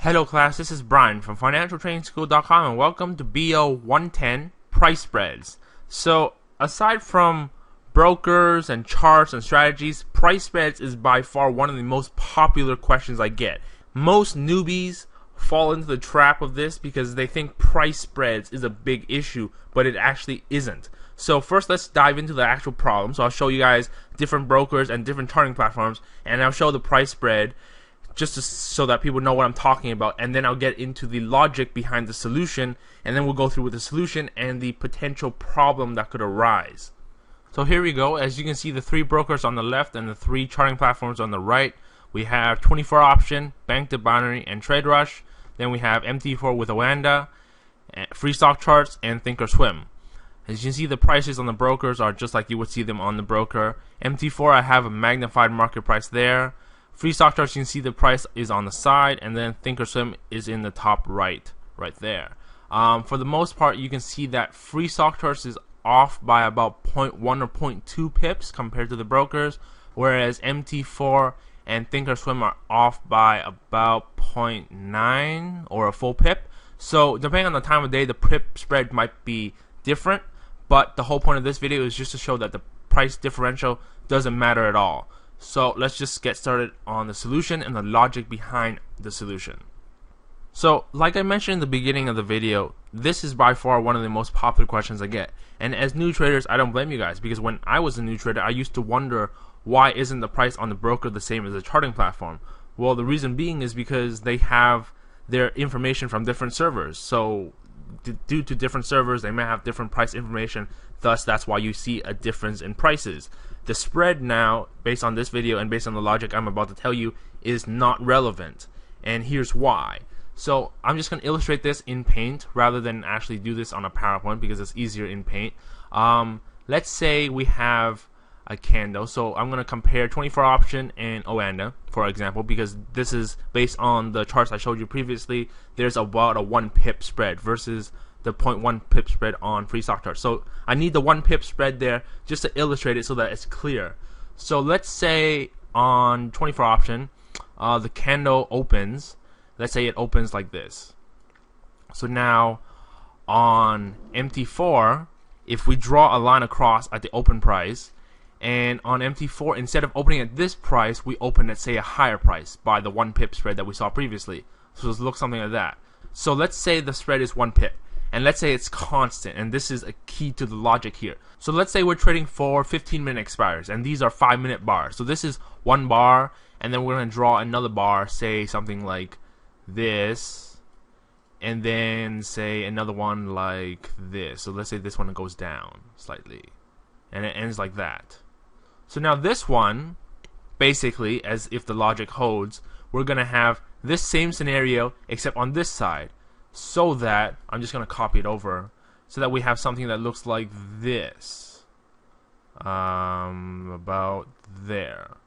Hello class, this is Brian from financialtrainingschool.com and welcome to BO110 price spreads. So aside from brokers and charts and strategies, price spreads is by far one of the most popular questions I get. Most newbies fall into the trap of this because they think price spreads is a big issue, but it actually isn't. So first let's dive into the actual problem. So I'll show you guys different brokers and different charting platforms, and I'll show the price spread so that people know what I'm talking about, and then I'll get into the logic behind the solution, and then we'll go through with the solution and the potential problem that could arise. So here we go. As you can see, the three brokers on the left and the three charting platforms on the right. We have 24 option, Bank to Binary, and Trade Rush. Then we have MT4 with Oanda, Free Stock Charts, and Thinkorswim. As you can see, the prices on the brokers are just like you would see them on the broker. MT4, I have a magnified market price there. Free Stock Charts, you can see the price is on the side, and then Thinkorswim is in the top right there. For the most part, you can see that Free Stock Charts is off by about 0.1 or 0.2 pips compared to the brokers, whereas MT4 and Thinkorswim are off by about 0.9 or a full pip. So depending on the time of day, the pip spread might be different, but the whole point of this video is just to show that the price differential doesn't matter at all. So let's just get started on the solution and the logic behind the solution. So like I mentioned in the beginning of the video, this is by far one of the most popular questions I get. And as new traders, I don't blame you guys, because when I was a new trader, I used to wonder, why isn't the price on the broker the same as the charting platform? Well, the reason being is because they have their information from different servers. So due to different servers, they may have different price information. Thus, that's why you see a difference in prices. The spread now, based on this video and based on the logic I'm about to tell you, is not relevant. And here's why. So I'm just going to illustrate this in Paint rather than actually do this on a PowerPoint because it's easier in Paint. Let's say we have a candle. So I'm going to compare 24 option and Oanda, for example, because this is based on the charts I showed you previously. There's about a 1 pip spread versus the 0.1 pip spread on Free Stock Chart. So I need the 1 pip spread there just to illustrate it so that it's clear. So let's say on 24 option, the candle opens. Let's say it opens like this. So now on MT4, if we draw a line across at the open price, and on MT4, instead of opening at this price, we open at, say, a higher price by the 1 pip spread that we saw previously. So it looks something like that. So let's say the spread is 1 pip. And let's say it's constant, and this is a key to the logic here. So let's say we're trading for 15-minute expiries, and these are 5-minute bars. So this is 1 bar, and then we're going to draw another bar, say something like this, and then say another one like this. So let's say this one goes down slightly, and it ends like that. So now this one, basically, as if the logic holds, we're going to have this same scenario except on this side. So that, I'm just going to copy it over, so that we have something that looks like this. About there.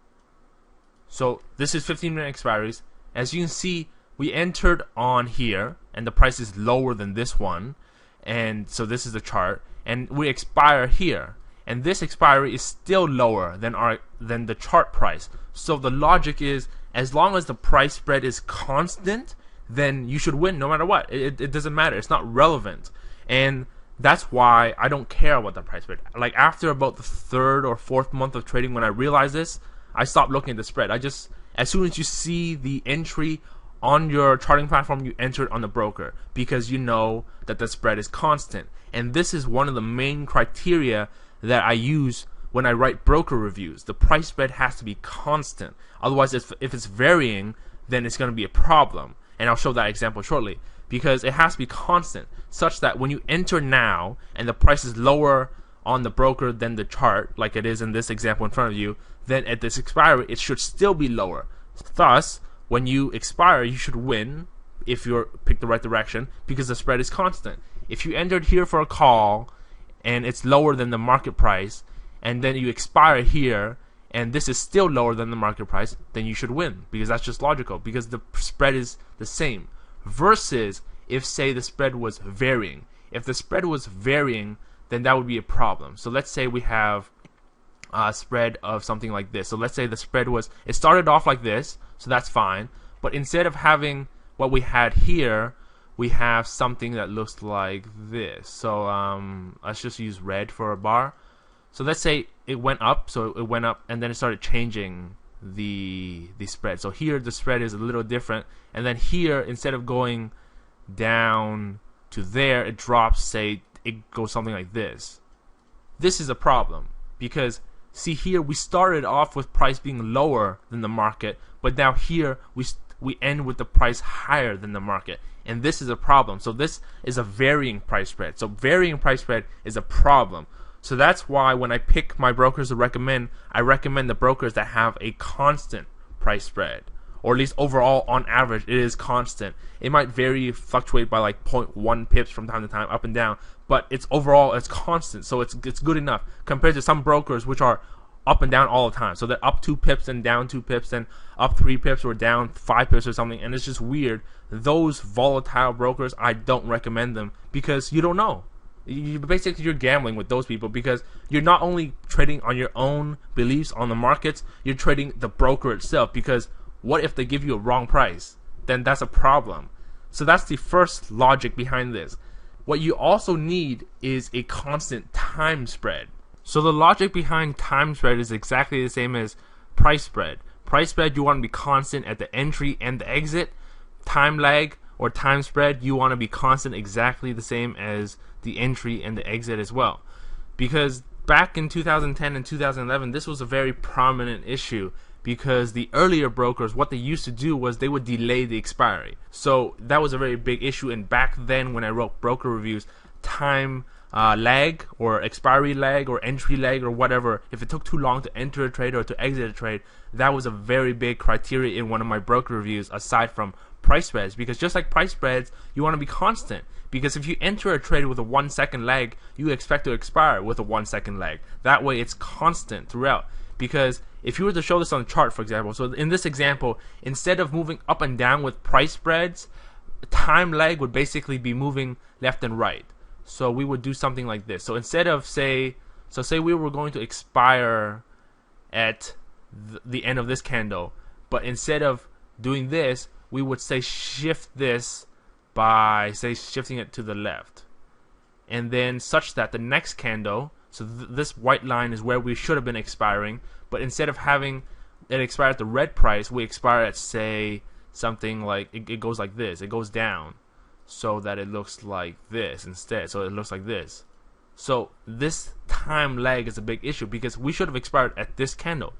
So this is 15-minute expiries. As you can see, we entered on here, and the price is lower than this one. And so this is the chart. And we expire here. And this expiry is still lower than the chart price. So the logic is, as long as the price spread is constant, then you should win no matter what. It doesn't matter. It's not relevant. And that's why I don't care about the price spread. Like after about the 3rd or 4th month of trading, when I realized this, I stopped looking at the spread. As soon as you see the entry on your charting platform, you enter it on the broker because you know that the spread is constant. And this is one of the main criteria that I use when I write broker reviews. The price spread has to be constant. Otherwise, if it's varying, then it's going to be a problem. And I'll show that example shortly, because it has to be constant, such that when you enter now and the price is lower on the broker than the chart, like it is in this example in front of you, then at this expiry it should still be lower. Thus, when you expire, you should win if you pick the right direction, because the spread is constant. If you entered here for a call and it's lower than the market price, and then you expire here and this is still lower than the market price, then you should win, because that's just logical, because the spread is the same. Versus if, say, the spread was varying. If the spread was varying, then that would be a problem. So let's say we have a spread of something like this. So let's say the spread was, it started off like this, so that's fine, but instead of having what we had here, we have something that looks like this. So let's just use red for a bar. So let's say it went up, so it went up, and then it started changing the spread. So here the spread is a little different, and then here, instead of going down to there, it drops, say it goes something like this. This is a problem, because see here we started off with price being lower than the market, but now here we end with the price higher than the market, and this is a problem. So this is a varying price spread. So varying price spread is a problem. So that's why when I pick my brokers to recommend, I recommend the brokers that have a constant price spread, or at least overall on average it is constant. It might vary, fluctuate by like 0.1 pips from time to time, up and down, but it's overall it's constant. So it's good enough compared to some brokers which are up and down all the time. So they're up 2 pips and down 2 pips and up 3 pips or down 5 pips or something, and it's just weird. Those volatile brokers, I don't recommend them, because you don't know. You're gambling with those people, because you're not only trading on your own beliefs on the markets, you're trading the broker itself, because what if they give you a wrong price? Then that's a problem. So that's the first logic behind this. What you also need is a constant time spread. So the logic behind time spread is exactly the same as price spread. Price spread, you want to be constant at the entry and the exit. Time lag or time spread, you want to be constant exactly the same as the entry and the exit as well. Because back in 2010 and 2011, this was a very prominent issue, because the earlier brokers, what they used to do was they would delay the expiry. So that was a very big issue, and back then when I wrote broker reviews, time lag or expiry lag or entry lag or whatever, if it took too long to enter a trade or to exit a trade, that was a very big criteria in one of my broker reviews, aside from price spreads. Because just like price spreads, you want to be constant, because if you enter a trade with a 1 second lag, you expect to expire with a 1 second lag. That way it's constant throughout. Because if you were to show this on a chart, for example, so in this example, instead of moving up and down with price spreads, time lag would basically be moving left and right. So we would do something like this. So instead of say we were going to expire at the end of this candle, but instead of doing this, we would say shift this by shifting it to the left, and then such that the next candle, so this white line is where we should have been expiring, but instead of having it expire at the red price, we expire at, say, something like it goes like this. It goes down, so that it looks like this instead. So it looks like this. So this time lag is a big issue, because we should have expired at this candle.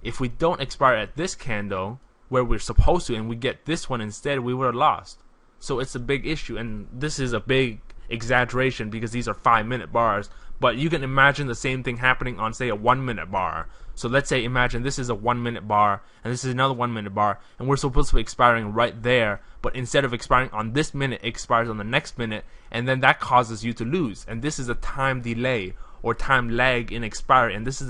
If we don't expire at this candle where we're supposed to, and we get this one instead, we would have lost. So it's a big issue, and this is a big exaggeration because these are 5-minute bars, but you can imagine the same thing happening on, say, a 1-minute bar. So let's say, imagine this is a 1-minute bar, and this is another 1-minute bar, and we're supposed to be expiring right there, but instead of expiring on this minute, it expires on the next minute, and then that causes you to lose. And this is a time delay or time lag in expiry, and this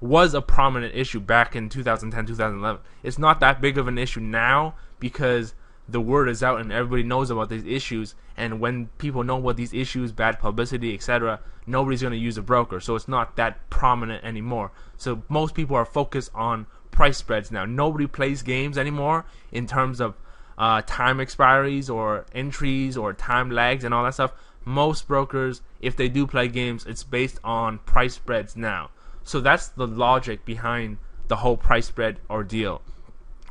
was a prominent issue back in 2010, 2011. It's not that big of an issue now, because the word is out and everybody knows about these issues, and when people know about these issues, bad publicity, etc., nobody's going to use a broker, so it's not that prominent anymore. So most people are focused on price spreads now. Nobody plays games anymore in terms of time expiries or entries or time lags and all that stuff. Most brokers, if they do play games, it's based on price spreads now. So that's the logic behind the whole price spread ordeal.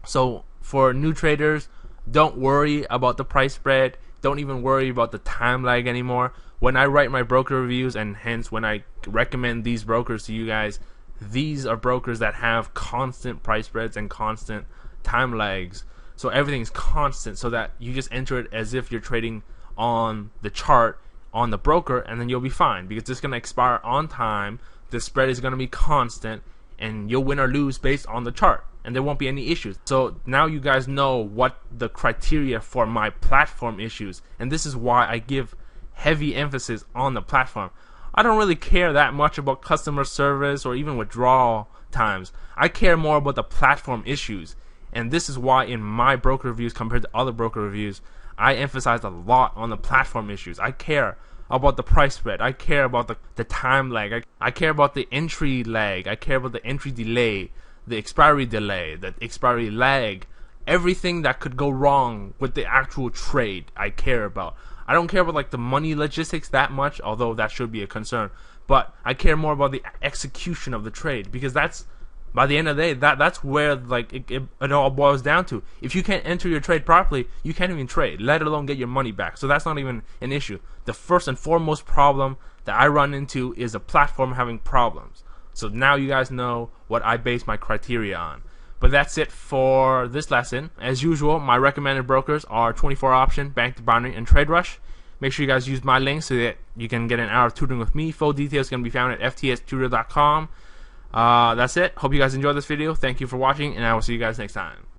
So for new traders, don't worry about the price spread. Don't even worry about the time lag anymore. When I write my broker reviews, and hence when I recommend these brokers to you guys, these are brokers that have constant price spreads and constant time lags. So everything's constant, so that you just enter it as if you're trading on the chart on the broker, and then you'll be fine, because it's going to expire on time. The spread is going to be constant, and you'll win or lose based on the chart, and there won't be any issues. So now you guys know what the criteria for my platform issues, and this is why I give heavy emphasis on the platform. I don't really care that much about customer service or even withdrawal times. I care more about the platform issues, and this is why in my broker reviews compared to other broker reviews, I emphasize a lot on the platform issues. I care about the price spread. I care about the time lag. I care about the entry lag. I care about the entry delay, the expiry delay, the expiry lag. everything that could go wrong with the actual trade I care about. I don't care about like the money logistics that much, although that should be a concern. But I care more about the execution of the trade, because that's, by the end of the day, that's where like it all boils down to. If you can't enter your trade properly, you can't even trade, let alone get your money back. So that's not even an issue. The first and foremost problem that I run into is a platform having problems. So now you guys know what I base my criteria on. But that's it for this lesson. As usual, my recommended brokers are 24 Option, Bank to Boundary, and Trade Rush. Make sure you guys use my link so that you can get an hour of tutoring with me. Full details can be found at ftstutor.com. That's it. Hope you guys enjoyed this video. Thank you for watching, and I will see you guys next time.